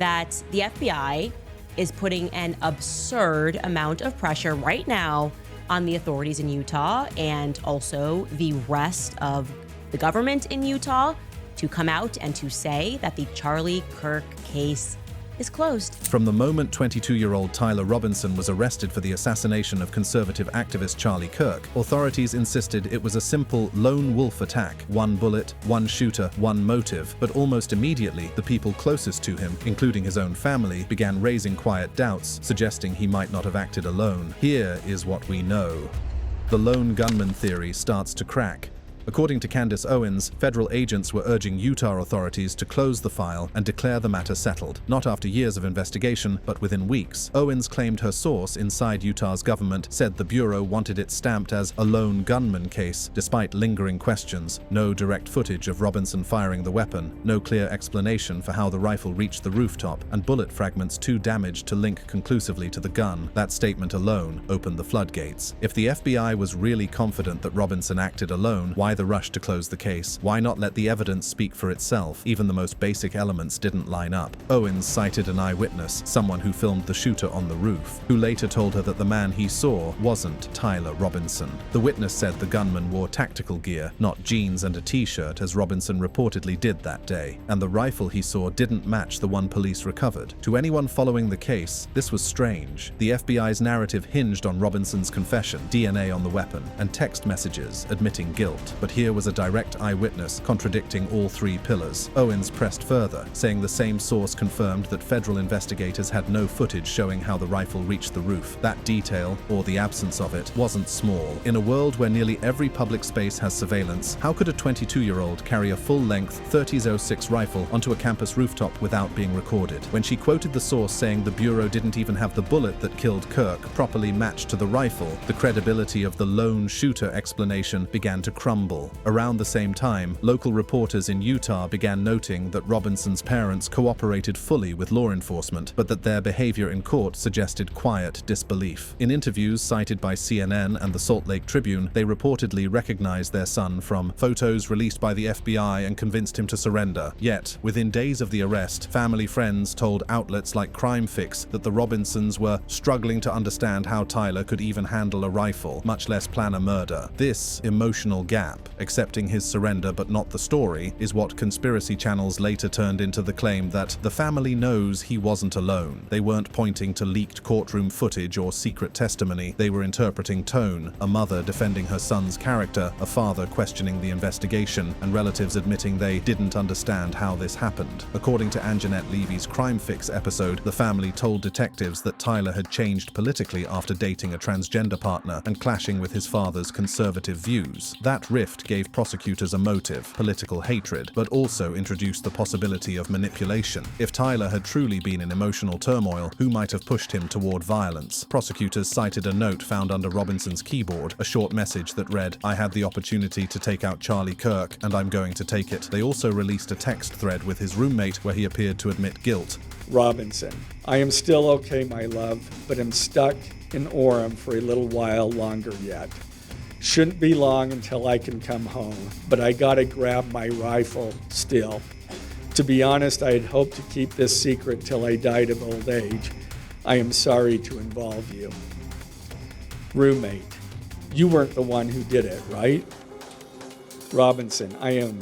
that the FBI is putting an absurd amount of pressure right now on the authorities in Utah and also the rest of the government in Utah to come out and to say that the Charlie Kirk case is closed. From the moment 22-year-old Tyler Robinson was arrested for the assassination of conservative activist Charlie Kirk, authorities insisted it was a simple lone wolf attack. One bullet, one shooter, one motive. But almost immediately, the people closest to him, including his own family, began raising quiet doubts, suggesting he might not have acted alone. Here is what we know. The lone gunman theory starts to crack. According to Candace Owens, federal agents were urging Utah authorities to close the file and declare the matter settled, not after years of investigation, but within weeks. Owens claimed her source inside Utah's government said the Bureau wanted it stamped as a lone gunman case, despite lingering questions. No direct footage of Robinson firing the weapon, no clear explanation for how the rifle reached the rooftop, and bullet fragments too damaged to link conclusively to the gun. That statement alone opened the floodgates. If the FBI was really confident that Robinson acted alone, why the rush to close the case? Why not let the evidence speak for itself? Even the most basic elements didn't line up. Owens cited an eyewitness, someone who filmed the shooter on the roof, who later told her that the man he saw wasn't Tyler Robinson. The witness said the gunman wore tactical gear, not jeans and a t-shirt as Robinson reportedly did that day, and the rifle he saw didn't match the one police recovered. To anyone following the case, this was strange. The FBI's narrative hinged on Robinson's confession, DNA on the weapon, and text messages admitting guilt. But here was a direct eyewitness contradicting all three pillars. Owens pressed further, saying the same source confirmed that federal investigators had no footage showing how the rifle reached the roof. That detail, or the absence of it, wasn't small. In a world where nearly every public space has surveillance, how could a 22-year-old carry a full-length 30-06 rifle onto a campus rooftop without being recorded? When she quoted the source saying the Bureau didn't even have the bullet that killed Kirk properly matched to the rifle, the credibility of the lone shooter explanation began to crumble. Around the same time, local reporters in Utah began noting that Robinson's parents cooperated fully with law enforcement, but that their behavior in court suggested quiet disbelief. In interviews cited by CNN and the Salt Lake Tribune, they reportedly recognized their son from photos released by the FBI and convinced him to surrender. Yet, within days of the arrest, family friends told outlets like Crime Fix that the Robinsons were struggling to understand how Tyler could even handle a rifle, much less plan a murder. This emotional gap, accepting his surrender but not the story, is what conspiracy channels later turned into the claim that the family knows he wasn't alone. They weren't pointing to leaked courtroom footage or secret testimony, they were interpreting tone, a mother defending her son's character, a father questioning the investigation, and relatives admitting they didn't understand how this happened. According to Anjanette Levy's Crime Fix episode, the family told detectives that Tyler had changed politically after dating a transgender partner and clashing with his father's conservative views. That rift gave prosecutors a motive, political hatred, but also introduced the possibility of manipulation. If Tyler had truly been in emotional turmoil, who might have pushed him toward violence? Prosecutors cited a note found under Robinson's keyboard, a short message that read, "I had the opportunity to take out Charlie Kirk, and I'm going to take it." They also released a text thread with his roommate where he appeared to admit guilt. Robinson, I am still okay, my love, but am stuck in Orem for a little while longer yet. Shouldn't be long until I can come home, but I gotta grab my rifle still. To be honest, I had hoped to keep this secret till I died of old age. I am sorry to involve you. Roommate, you weren't the one who did it, right? Robinson, I am.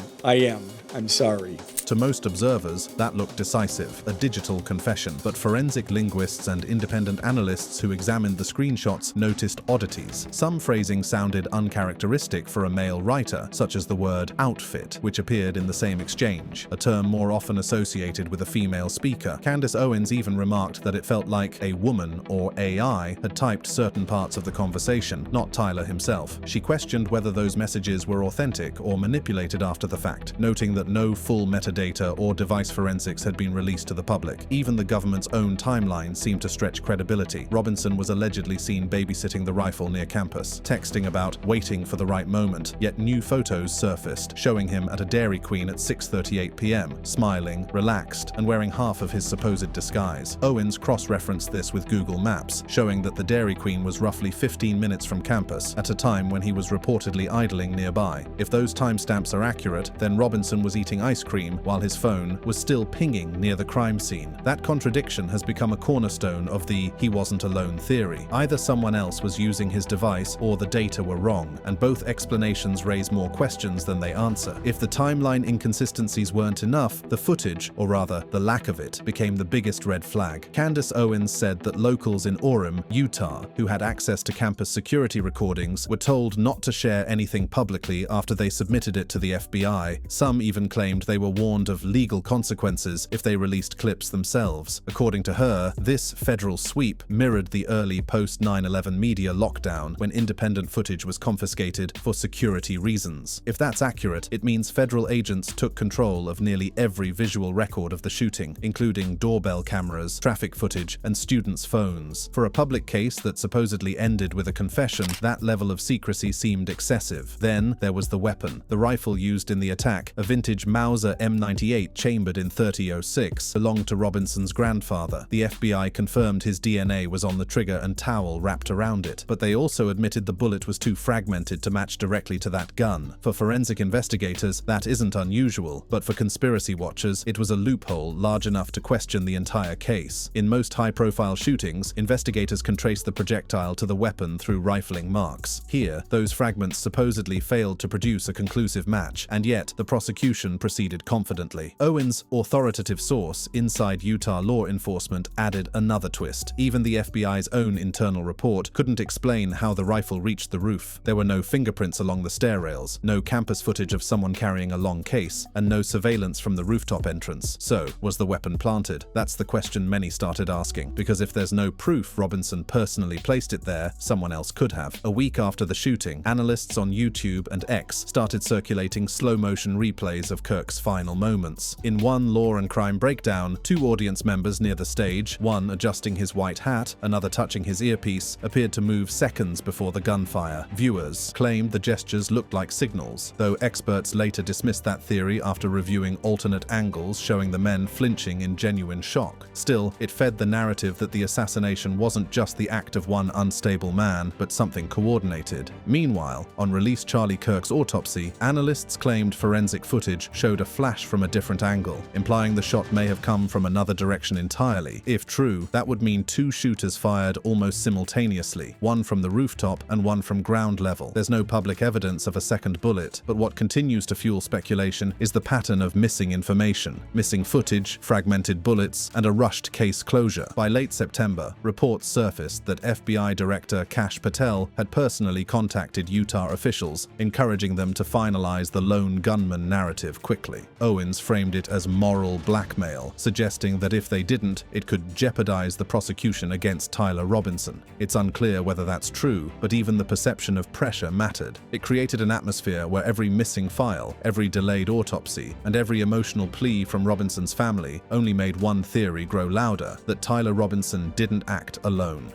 I'm sorry. To most observers, that looked decisive, a digital confession, but forensic linguists and independent analysts who examined the screenshots noticed oddities. Some phrasing sounded uncharacteristic for a male writer, such as the word outfit, which appeared in the same exchange, a term more often associated with a female speaker. Candace Owens even remarked that it felt like a woman, or AI, had typed certain parts of the conversation, not Tyler himself. She questioned whether those messages were authentic or manipulated after the fact, noting that no full metadata or device forensics had been released to the public. Even the government's own timeline seemed to stretch credibility. Robinson was allegedly seen babysitting the rifle near campus, texting about waiting for the right moment, yet new photos surfaced, showing him at a Dairy Queen at 6:38 p.m., smiling, relaxed, and wearing half of his supposed disguise. Owens cross-referenced this with Google Maps, showing that the Dairy Queen was roughly 15 minutes from campus, at a time when he was reportedly idling nearby. If those timestamps are accurate, then Robinson was was eating ice cream while his phone was still pinging near the crime scene. That contradiction has become a cornerstone of the "he wasn't alone" theory. Either someone else was using his device or the data were wrong, and both explanations raise more questions than they answer. If the timeline inconsistencies weren't enough, the footage, or rather the lack of it, became the biggest red flag. Candace Owens said that locals in Orem, Utah, who had access to campus security recordings, were told not to share anything publicly after they submitted it to the FBI. Some even claimed they were warned of legal consequences if they released clips themselves. According to her, this federal sweep mirrored the early post-9/11 media lockdown when independent footage was confiscated for security reasons. If that's accurate, it means federal agents took control of nearly every visual record of the shooting, including doorbell cameras, traffic footage, and students' phones. For a public case that supposedly ended with a confession, that level of secrecy seemed excessive. Then there was the weapon. The rifle used in the attack, a vintage Mauser M98 chambered in 3006, belonged to Robinson's grandfather. The FBI confirmed his DNA was on the trigger and towel wrapped around it, but they also admitted the bullet was too fragmented to match directly to that gun. For forensic investigators, that isn't unusual, but for conspiracy watchers, it was a loophole large enough to question the entire case. In most high-profile shootings, investigators can trace the projectile to the weapon through rifling marks. Here, those fragments supposedly failed to produce a conclusive match, and yet the prosecution proceeded confidently. Owens' authoritative source, Inside Utah Law Enforcement, added another twist. Even the FBI's own internal report couldn't explain how the rifle reached the roof. There were no fingerprints along the stair rails, no campus footage of someone carrying a long case, and no surveillance from the rooftop entrance. So, was the weapon planted? That's the question many started asking, because if there's no proof Robinson personally placed it there, someone else could have. A week after the shooting, analysts on YouTube and X started circulating slow-motion replays of Kirk's final moments. In one Law and Crime breakdown, two audience members near the stage, one adjusting his white hat, another touching his earpiece, appeared to move seconds before the gunfire. Viewers claimed the gestures looked like signals, though experts later dismissed that theory after reviewing alternate angles showing the men flinching in genuine shock. Still, it fed the narrative that the assassination wasn't just the act of one unstable man, but something coordinated. Meanwhile, on release Charlie Kirk's autopsy, analysts claimed forensic footage showed a flash from a different angle, implying the shot may have come from another direction entirely. If true, that would mean two shooters fired almost simultaneously, one from the rooftop and one from ground level. There's no public evidence of a second bullet, but what continues to fuel speculation is the pattern of missing information, missing footage, fragmented bullets, and a rushed case closure. By late September, reports surfaced that FBI Director Kash Patel had personally contacted Utah officials, encouraging them to finalize the lone gunman narrative quickly. Owens framed it as moral blackmail, suggesting that if they didn't, it could jeopardize the prosecution against Tyler Robinson. It's unclear whether that's true, but even the perception of pressure mattered. It created an atmosphere where every missing file, every delayed autopsy, and every emotional plea from Robinson's family only made one theory grow louder: that Tyler Robinson didn't act alone.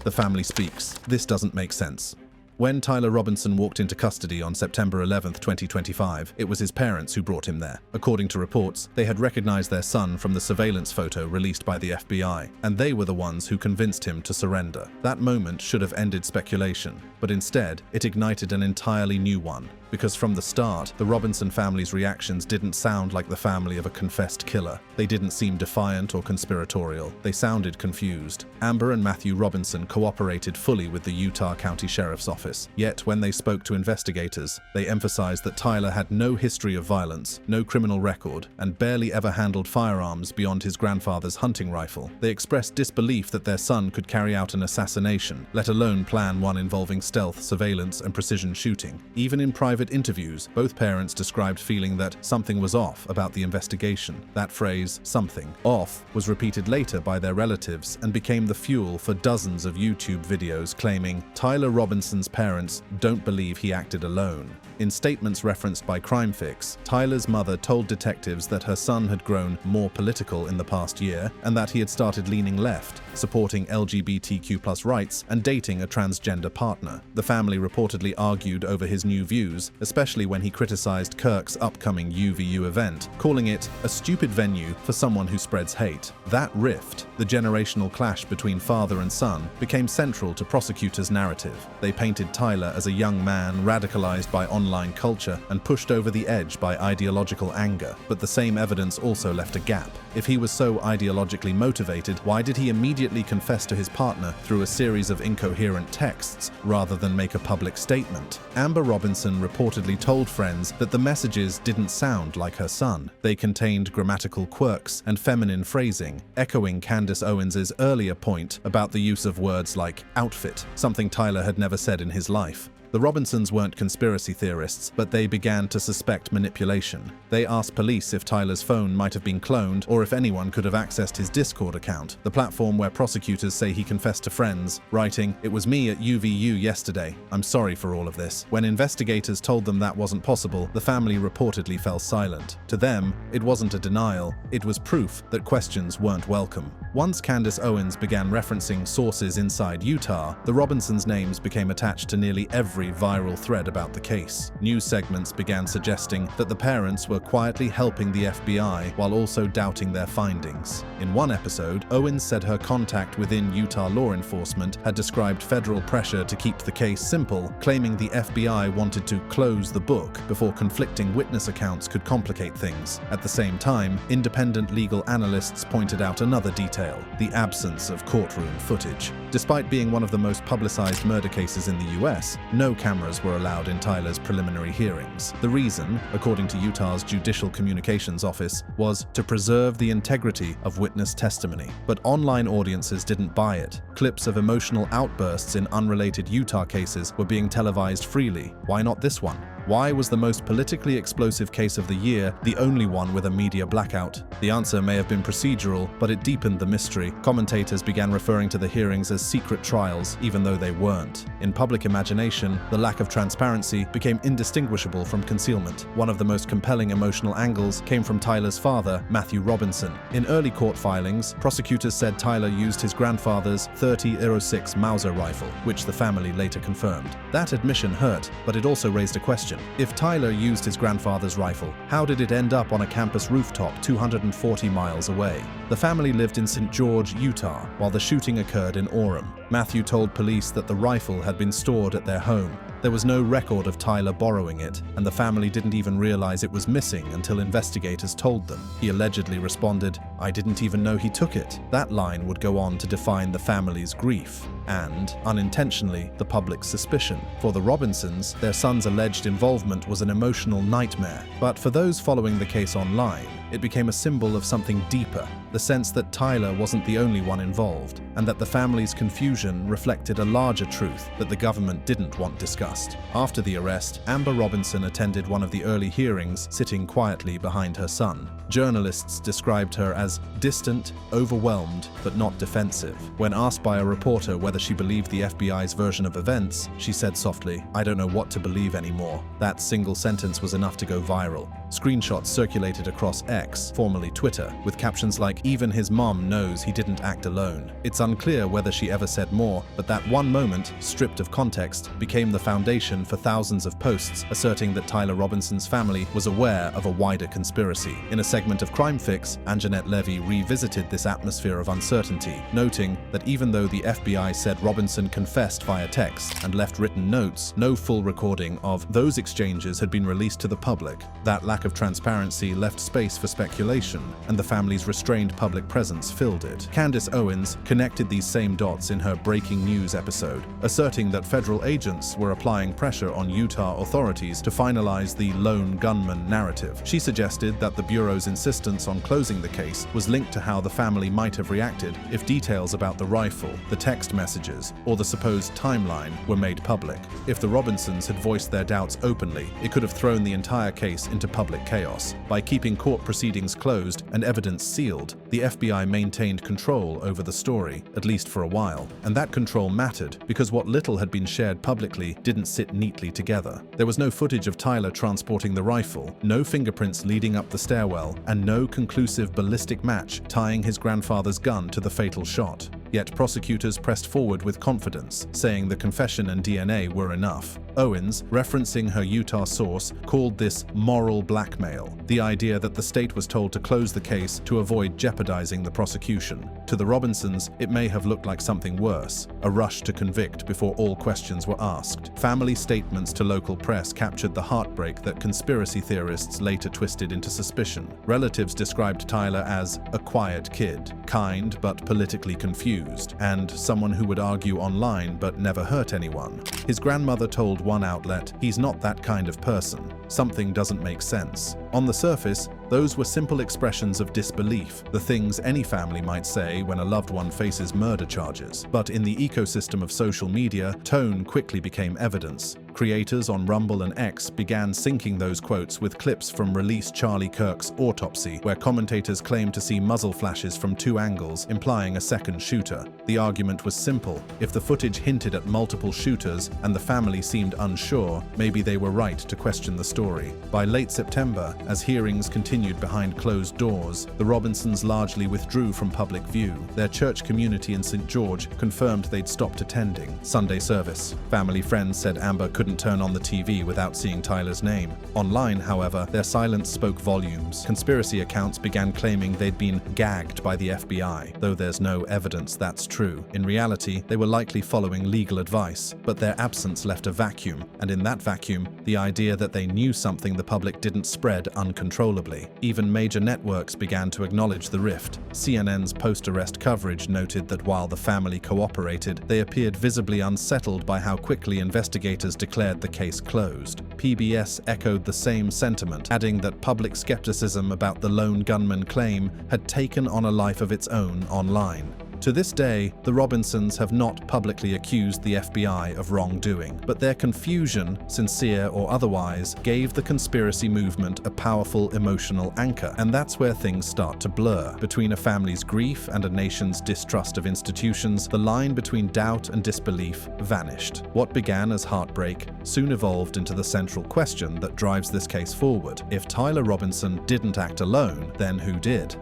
The family speaks. This doesn't make sense. When Tyler Robinson walked into custody on September 11, 2025, it was his parents who brought him there. According to reports, they had recognized their son from the surveillance photo released by the FBI, and they were the ones who convinced him to surrender. That moment should have ended speculation, but instead, it ignited an entirely new one. Because from the start, the Robinson family's reactions didn't sound like the family of a confessed killer. They didn't seem defiant or conspiratorial. They sounded confused. Amber and Matthew Robinson cooperated fully with the Utah County Sheriff's Office. Yet, when they spoke to investigators, they emphasized that Tyler had no history of violence, no criminal record, and barely ever handled firearms beyond his grandfather's hunting rifle. They expressed disbelief that their son could carry out an assassination, let alone plan one involving stealth, surveillance, and precision shooting. Even in private interviews, both parents described feeling that something was off about the investigation. That phrase, "something off," was repeated later by their relatives and became the fuel for dozens of YouTube videos claiming Tyler Robinson's parents don't believe he acted alone. In statements referenced by CrimeFix, Tyler's mother told detectives that her son had grown more political in the past year and that he had started leaning left, supporting LGBTQ+ rights and dating a transgender partner. The family reportedly argued over his new views, especially when he criticized Kirk's upcoming UVU event, calling it a stupid venue for someone who spreads hate. That rift The generational clash between father and son became central to prosecutors' narrative. They painted Tyler as a young man radicalized by online culture and pushed over the edge by ideological anger, but the same evidence also left a gap. If he was so ideologically motivated, why did he immediately confess to his partner through a series of incoherent texts rather than make a public statement? Amber Robinson reportedly told friends that the messages didn't sound like her son. They contained grammatical quirks and feminine phrasing, echoing Candace Owens's earlier point about the use of words like outfit, something Tyler had never said in his life. The Robinsons weren't conspiracy theorists, but they began to suspect manipulation. They asked police if Tyler's phone might have been cloned or if anyone could have accessed his Discord account, the platform where prosecutors say he confessed to friends, writing, "It was me at UVU yesterday. I'm sorry for all of this." When investigators told them that wasn't possible, the family reportedly fell silent. To them, it wasn't a denial, it was proof that questions weren't welcome. Once Candace Owens began referencing sources inside Utah, the Robinsons' names became attached to nearly every viral thread about the case. News segments began suggesting that the parents were quietly helping the FBI while also doubting their findings. In one episode, Owens said her contact within Utah law enforcement had described federal pressure to keep the case simple, claiming the FBI wanted to close the book before conflicting witness accounts could complicate things. At the same time, independent legal analysts pointed out another detail: the absence of courtroom footage. Despite being one of the most publicized murder cases in the US, no cameras were allowed in Tyler's preliminary hearings. The reason, according to Utah's Judicial Communications Office, was to preserve the integrity of witness testimony. But online audiences didn't buy it. Clips of emotional outbursts in unrelated Utah cases were being televised freely. Why not this one? Why was the most politically explosive case of the year the only one with a media blackout? The answer may have been procedural, but it deepened the mystery. Commentators began referring to the hearings as secret trials, even though they weren't. In public imagination, the lack of transparency became indistinguishable from concealment. One of the most compelling emotional angles came from Tyler's father, Matthew Robinson. In early court filings, prosecutors said Tyler used his grandfather's .30-06 Mauser rifle, which the family later confirmed. That admission hurt, but it also raised a question. If Tyler used his grandfather's rifle, how did it end up on a campus rooftop 240 miles away? The family lived in St. George, Utah, while the shooting occurred in Orem. Matthew told police that the rifle had been stored at their home. There was no record of Tyler borrowing it, and the family didn't even realize it was missing until investigators told them. He allegedly responded, "I didn't even know he took it." That line would go on to define the family's grief and, unintentionally, the public's suspicion. For the Robinsons, their son's alleged involvement was an emotional nightmare. But for those following the case online, it became a symbol of something deeper, the sense that Tyler wasn't the only one involved, and that the family's confusion reflected a larger truth that the government didn't want discussed. After the arrest, Amber Robinson attended one of the early hearings, sitting quietly behind her son. Journalists described her as distant, overwhelmed, but not defensive. When asked by a reporter whether she believed the FBI's version of events, she said softly, "I don't know what to believe anymore." That single sentence was enough to go viral. Screenshots circulated across X, formerly Twitter, with captions like, "Even his mom knows he didn't act alone." It's unclear whether she ever said more, but that one moment, stripped of context, became the foundation for thousands of posts asserting that Tyler Robinson's family was aware of a wider conspiracy. In a segment of Crime Fix, Anjanette Levy revisited this atmosphere of uncertainty, noting that even though the FBI said Robinson confessed via text and left written notes, no full recording of those exchanges had been released to the public. That lack of transparency left space for speculation, and the family's restrained public presence filled it. Candace Owens connected these same dots in her breaking news episode, asserting that federal agents were applying pressure on Utah authorities to finalize the lone gunman narrative. She suggested that the Bureau's insistence on closing the case was linked to how the family might have reacted if details about the rifle, the text messages, or the supposed timeline were made public. If the Robinsons had voiced their doubts openly, it could have thrown the entire case into public chaos. By keeping court proceedings closed and evidence sealed, the FBI maintained control over the story, at least for a while. And that control mattered because what little had been shared publicly didn't sit neatly together. There was no footage of Tyler transporting the rifle, no fingerprints leading up the stairwell, and no conclusive ballistic match tying his grandfather's gun to the fatal shot. Yet prosecutors pressed forward with confidence, saying the confession and DNA were enough. Owens, referencing her Utah source, called this moral blackmail, the idea that the state was told to close the case to avoid jeopardizing the prosecution. To the Robinsons, it may have looked like something worse, a rush to convict before all questions were asked. Family statements to local press captured the heartbreak that conspiracy theorists later twisted into suspicion. Relatives described Tyler as a quiet kid, kind but politically confused, and someone who would argue online but never hurt anyone. His grandmother told one outlet, "He's not that kind of person. Something doesn't make sense." On the surface, those were simple expressions of disbelief, the things any family might say when a loved one faces murder charges. But in the ecosystem of social media, tone quickly became evidence. Creators on Rumble and X began syncing those quotes with clips from released Charlie Kirk's autopsy, where commentators claimed to see muzzle flashes from 2 angles, implying a second shooter. The argument was simple. If the footage hinted at multiple shooters and the family seemed unsure, maybe they were right to question the story. By late September, as hearings continued behind closed doors, the Robinsons largely withdrew from public view. Their church community in St. George confirmed they'd stopped attending Sunday service. Family friends said Amber couldn't turn on the TV without seeing Tyler's name. Online, however, their silence spoke volumes. Conspiracy accounts began claiming they'd been gagged by the FBI, though there's no evidence that's true. In reality, they were likely following legal advice, but their absence left a vacuum, and in that vacuum, the idea that they knew something the public didn't spread uncontrollably. Even major networks began to acknowledge the rift. CNN's post-arrest coverage noted that while the family cooperated, they appeared visibly unsettled by how quickly investigators declared the case closed. PBS echoed the same sentiment, adding that public skepticism about the lone gunman claim had taken on a life of its own online. To this day, the Robinsons have not publicly accused the FBI of wrongdoing, but their confusion, sincere or otherwise, gave the conspiracy movement a powerful emotional anchor, and that's where things start to blur. Between a family's grief and a nation's distrust of institutions, the line between doubt and disbelief vanished. What began as heartbreak soon evolved into the central question that drives this case forward. If Tyler Robinson didn't act alone, then who did?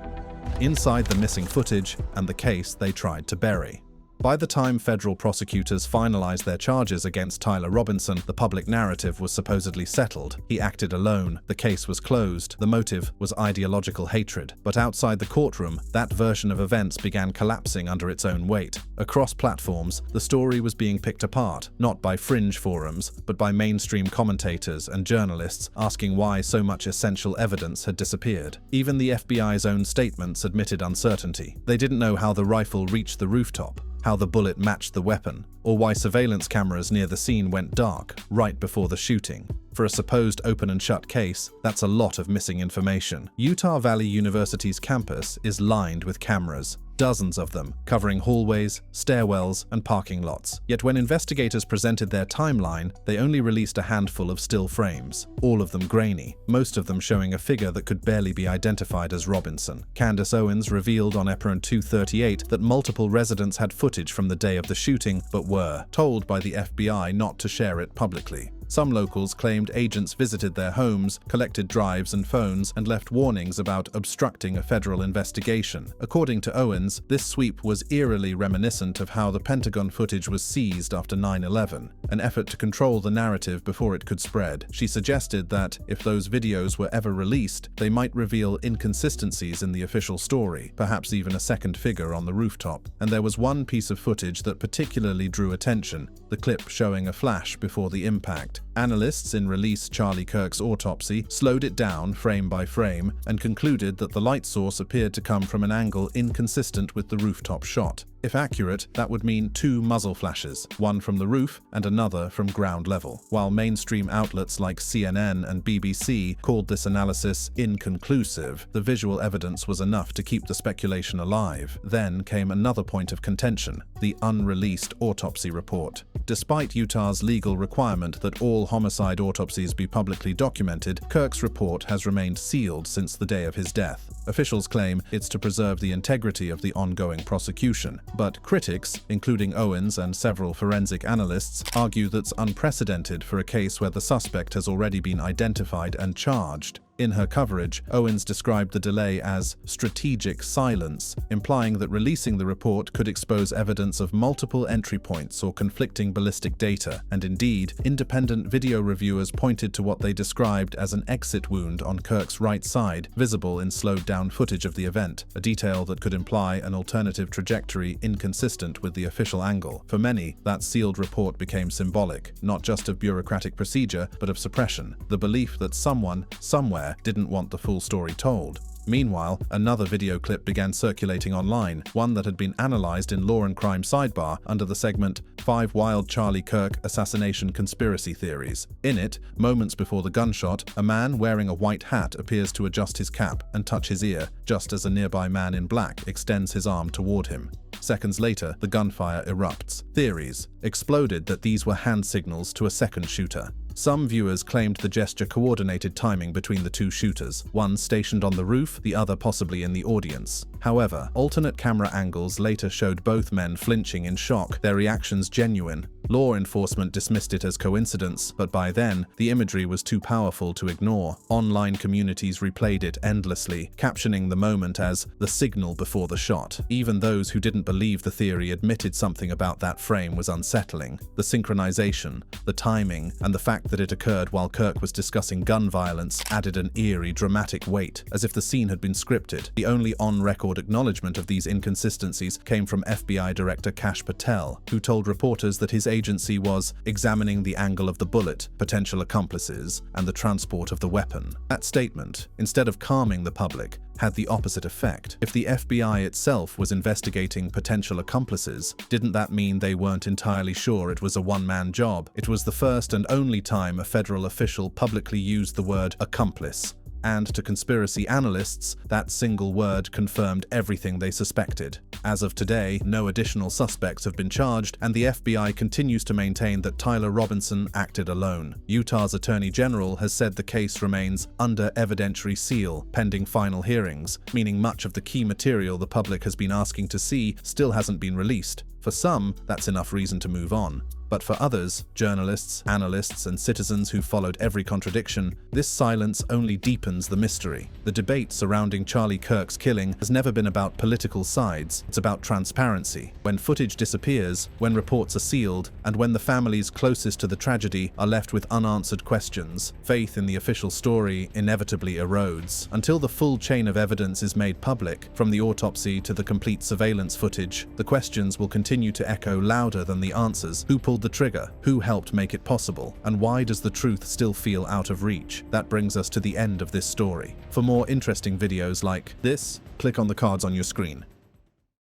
Inside the missing footage and the case they tried to bury. By the time federal prosecutors finalized their charges against Tyler Robinson, the public narrative was supposedly settled. He acted alone, the case was closed, the motive was ideological hatred. But outside the courtroom, that version of events began collapsing under its own weight. Across platforms, the story was being picked apart, not by fringe forums, but by mainstream commentators and journalists asking why so much essential evidence had disappeared. Even the FBI's own statements admitted uncertainty. They didn't know how the rifle reached the rooftop, how the bullet matched the weapon, or why surveillance cameras near the scene went dark right before the shooting. For a supposed open and shut case, that's a lot of missing information. Utah Valley University's campus is lined with cameras, dozens of them, covering hallways, stairwells, and parking lots. Yet when investigators presented their timeline, they only released a handful of still frames, all of them grainy, most of them showing a figure that could barely be identified as Robinson. Candace Owens revealed on Epron 238 that multiple residents had footage from the day of the shooting, but were told by the FBI not to share it publicly. Some locals claimed agents visited their homes, collected drives and phones, and left warnings about obstructing a federal investigation. According to Owens, this sweep was eerily reminiscent of how the Pentagon footage was seized after 9/11, an effort to control the narrative before it could spread. She suggested that, if those videos were ever released, they might reveal inconsistencies in the official story, perhaps even a second figure on the rooftop. And there was one piece of footage that particularly drew attention, the clip showing a flash before the impact. Analysts in release Charlie Kirk's autopsy slowed it down frame by frame and concluded that the light source appeared to come from an angle inconsistent with the rooftop shot. If accurate, that would mean 2 muzzle flashes, one from the roof and another from ground level. While mainstream outlets like CNN and BBC called this analysis inconclusive, the visual evidence was enough to keep the speculation alive. Then came another point of contention, the unreleased autopsy report. Despite Utah's legal requirement that all homicide autopsies be publicly documented, Kirk's report has remained sealed since the day of his death. Officials claim it's to preserve the integrity of the ongoing prosecution. But critics, including Owens and several forensic analysts, argue that's unprecedented for a case where the suspect has already been identified and charged. In her coverage, Owens described the delay as strategic silence, implying that releasing the report could expose evidence of multiple entry points or conflicting ballistic data, and indeed, independent video reviewers pointed to what they described as an exit wound on Kirk's right side, visible in slowed-down footage of the event, a detail that could imply an alternative trajectory inconsistent with the official angle. For many, that sealed report became symbolic, not just of bureaucratic procedure, but of suppression, the belief that someone, somewhere, didn't want the full story told. Meanwhile, another video clip began circulating online, one that had been analyzed in Law and Crime Sidebar under the segment 5 Wild Charlie Kirk Assassination Conspiracy Theories. In it, moments before the gunshot, a man wearing a white hat appears to adjust his cap and touch his ear, just as a nearby man in black extends his arm toward him. Seconds later, the gunfire erupts. Theories exploded that these were hand signals to a second shooter. Some viewers claimed the gesture coordinated timing between the two shooters, one stationed on the roof, the other possibly in the audience. However, alternate camera angles later showed both men flinching in shock, their reactions genuine. Law enforcement dismissed it as coincidence, but by then, the imagery was too powerful to ignore. Online communities replayed it endlessly, captioning the moment as the signal before the shot. Even those who didn't believe the theory admitted something about that frame was unsettling. The synchronization, the timing, and the fact that it occurred while Kirk was discussing gun violence added an eerie, dramatic weight, as if the scene had been scripted. The only on-record acknowledgement of these inconsistencies came from FBI Director Kash Patel, who told reporters that his agency was examining the angle of the bullet, potential accomplices, and the transport of the weapon. That statement, instead of calming the public, had the opposite effect. If the FBI itself was investigating potential accomplices, didn't that mean they weren't entirely sure it was a one-man job? It was the first and only time a federal official publicly used the word accomplice. And to conspiracy analysts, that single word confirmed everything they suspected. As of today, no additional suspects have been charged, and the FBI continues to maintain that Tyler Robinson acted alone. Utah's Attorney General has said the case remains under evidentiary seal, pending final hearings, meaning much of the key material the public has been asking to see still hasn't been released. For some, that's enough reason to move on. But for others, journalists, analysts, and citizens who followed every contradiction, this silence only deepens the mystery. The debate surrounding Charlie Kirk's killing has never been about political sides, it's about transparency. When footage disappears, when reports are sealed, and when the families closest to the tragedy are left with unanswered questions, faith in the official story inevitably erodes. Until the full chain of evidence is made public, from the autopsy to the complete surveillance footage, the questions will continue to echo louder than the answers. Who pulled the trigger? Who helped make it possible? And why does the truth still feel out of reach? That brings us to the end of this story. For more interesting videos like this, click on the cards on your screen.